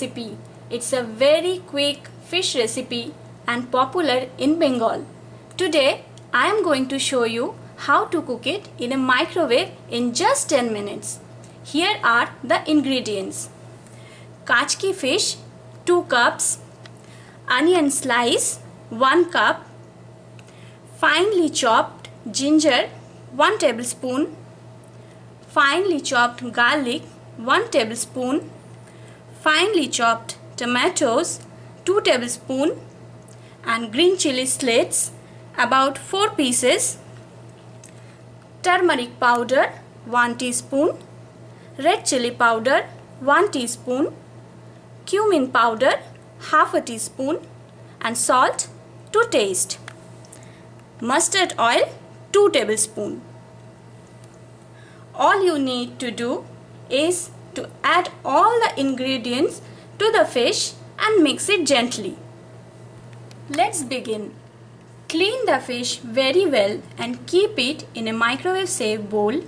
recipe. It's a very quick fish recipe and popular in Bengal. Today I am going to show you how to cook it in a microwave in just 10 minutes. Here are the ingredients. Kachki fish 2 cups, onion slice 1 cup, finely chopped ginger 1 tablespoon, finely chopped garlic 1 tablespoon, finely chopped tomatoes 2 tablespoons, and green chili slits about 4 pieces, turmeric powder 1 teaspoon, red chili powder 1 teaspoon, cumin powder half a teaspoon, and salt to taste. Mustard oil 2 tablespoons. All you need to do is to add all the ingredients to the fish and mix it gently. Let's begin. Clean the fish very well and keep it in a microwave safe bowl.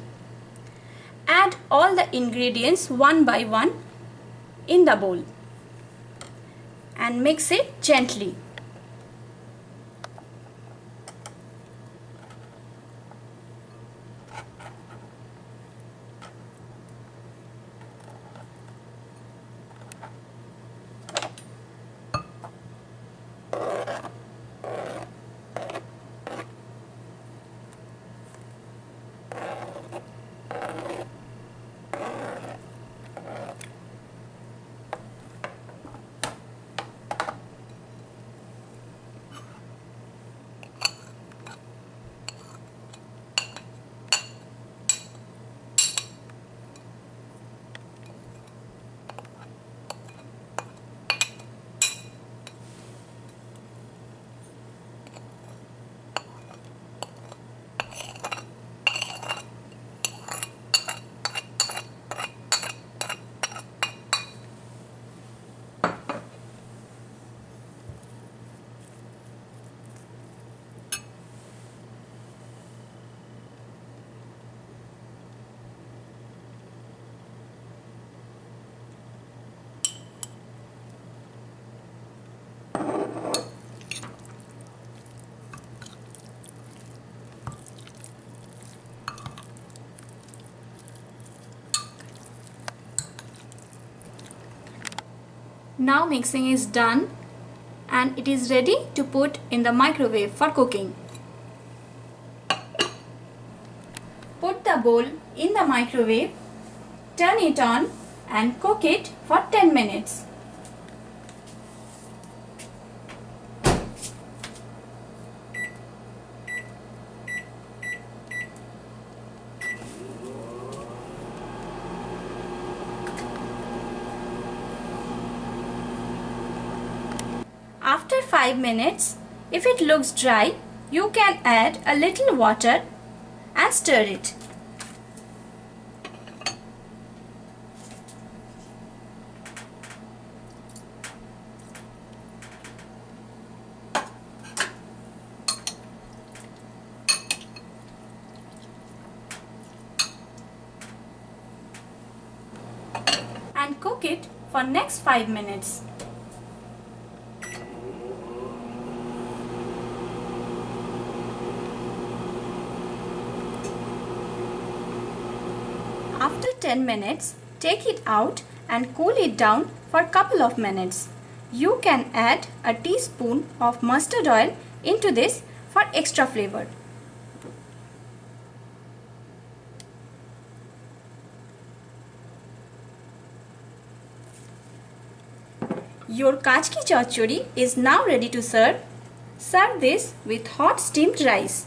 Add all the ingredients one by one in the bowl and mix it gently. Now mixing is done and it is ready to put in the microwave for cooking. Put the bowl in the microwave, turn it on and cook it for 10 minutes. After 5 minutes, if it looks dry, you can add a little water and stir it. And cook it for next 5 minutes. After 10 minutes, take it out and cool it down for a couple of minutes. You can add a teaspoon of mustard oil into this for extra flavor. Your Kachki Chorchori is now ready to serve. Serve this with hot steamed rice.